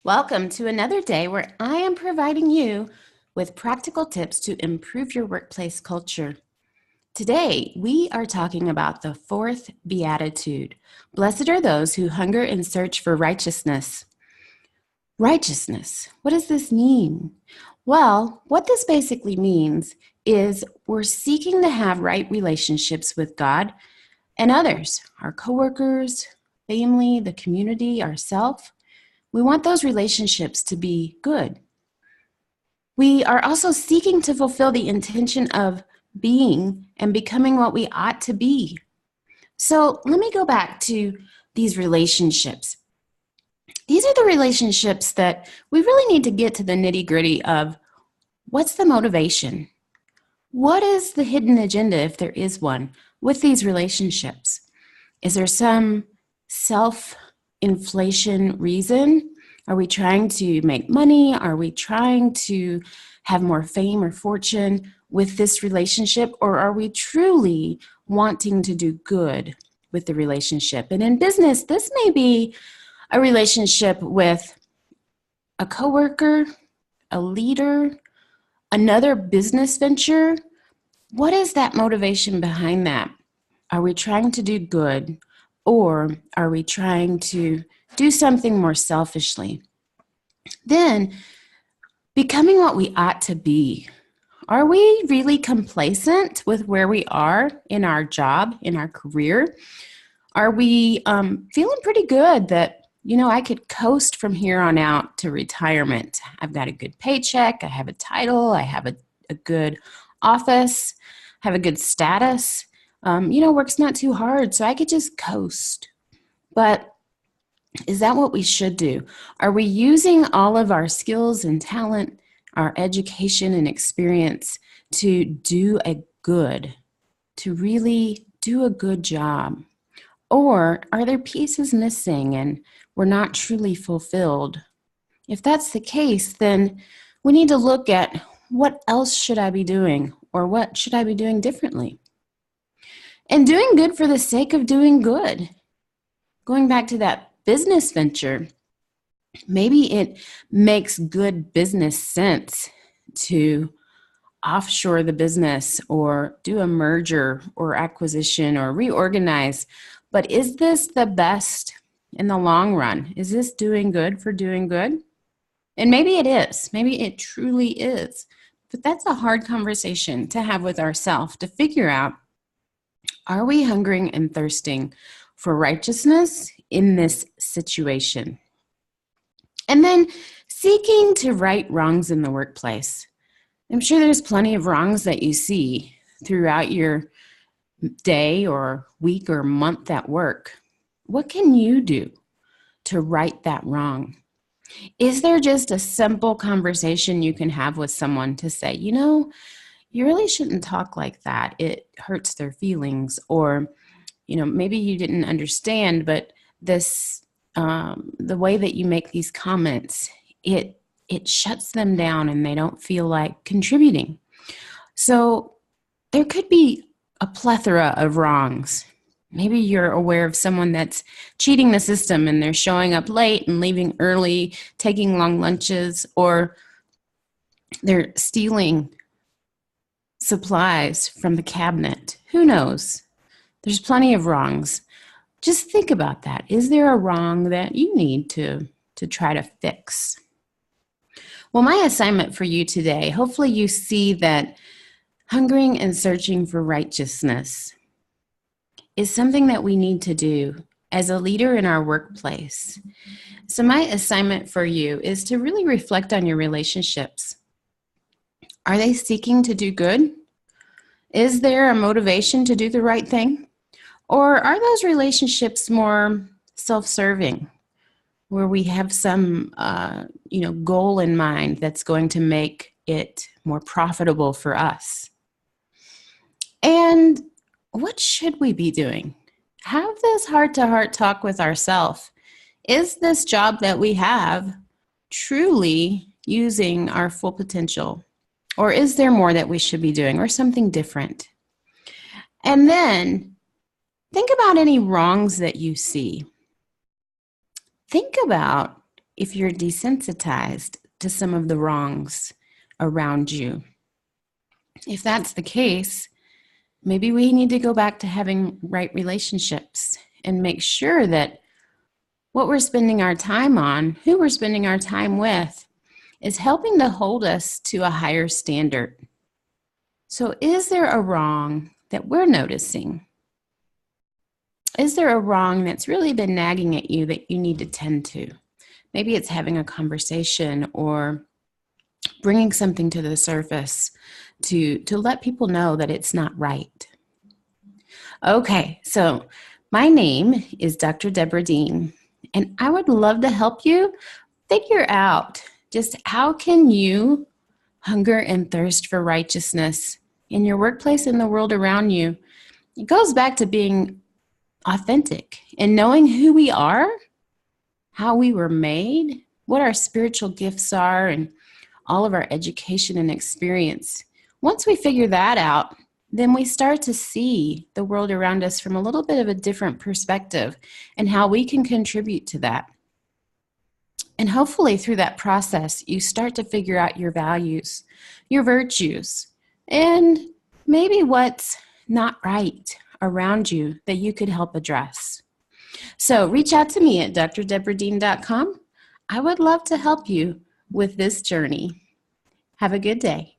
Welcome to another day where I am providing you with practical tips to improve your workplace culture. Today, we are talking about the fourth beatitude. Blessed are those who hunger and search for righteousness. Righteousness. What does this mean? Well, what this basically means is we're seeking to have right relationships with God and others, our coworkers, family, the community, ourselves. We want those relationships to be good. We are also seeking to fulfill the intention of being and becoming what we ought to be. So let me go back to these relationships. These are the relationships that we really need to get to the nitty-gritty of what's the motivation? What is the hidden agenda, if there is one, with these relationships? Is there some self-inflation reason? Are we trying to make money? Are we trying to have more fame or fortune with this relationship? Or are we truly wanting to do good with the relationship? And in business, this may be a relationship with a coworker, a leader, another business venture. What is that motivation behind that? Are we trying to do good, or are we trying to do something more selfishly? Then, becoming what we ought to be. Are we really complacent with where we are in our job, in our career? Are we feeling pretty good that, I could coast from here on out to retirement? I've got a good paycheck, I have a title, I have a good office, I have a good status. Work's not too hard, so I could just coast. But is that what we should do? Are we using all of our skills and talent, our education and experience to do a good, to really do a good job? Or are there pieces missing and we're not truly fulfilled? If that's the case, then we need to look at what else should I be doing, or what should I be doing differently? And doing good for the sake of doing good. Going back to that business venture, maybe it makes good business sense to offshore the business or do a merger or acquisition or reorganize. But is this the best in the long run? Is this doing good for doing good? And maybe it is. Maybe it truly is. But that's a hard conversation to have with ourselves to figure out, are we hungering and thirsting for righteousness in this situation? And then seeking to right wrongs in the workplace. I'm sure there's plenty of wrongs that you see throughout your day or week or month at work. What can you do to right that wrong? Is there just a simple conversation you can have with someone to say, you really shouldn't talk like that. It hurts their feelings. Or, maybe you didn't understand, but this, the way that you make these comments, it shuts them down and they don't feel like contributing. So there could be a plethora of wrongs. Maybe you're aware of someone that's cheating the system and they're showing up late and leaving early, taking long lunches, or they're stealing supplies from the cabinet. Who knows? There's plenty of wrongs. Just think about that. Is there a wrong that you need to try to fix? Well, my assignment for you today, hopefully you see that hungering and searching for righteousness is something that we need to do as a leader in our workplace. So my assignment for you is to really reflect on your relationships. Are they seeking to do good? Is there a motivation to do the right thing? Or are those relationships more self-serving, where we have some goal in mind that's going to make it more profitable for us? And what should we be doing? Have this heart-to-heart talk with ourselves. Is this job that we have truly using our full potential? Or is there more that we should be doing, or something different? And then think about any wrongs that you see. Think about if you're desensitized to some of the wrongs around you. If that's the case, maybe we need to go back to having right relationships and make sure that what we're spending our time on, who we're spending our time with, is helping to hold us to a higher standard. So is there a wrong that we're noticing? Is there a wrong that's really been nagging at you that you need to tend to? Maybe it's having a conversation or bringing something to the surface to let people know that it's not right. Okay, so my name is Dr. Deborah Dean, and I would love to help you figure out just how can you hunger and thirst for righteousness in your workplace and the world around you. It goes back to being authentic and knowing who we are, how we were made, what our spiritual gifts are, and all of our education and experience. Once we figure that out, then we start to see the world around us from a little bit of a different perspective and how we can contribute to that. And hopefully through that process, you start to figure out your values, your virtues, and maybe what's not right around you that you could help address. So reach out to me at drdeborahdean.com. I would love to help you with this journey. Have a good day.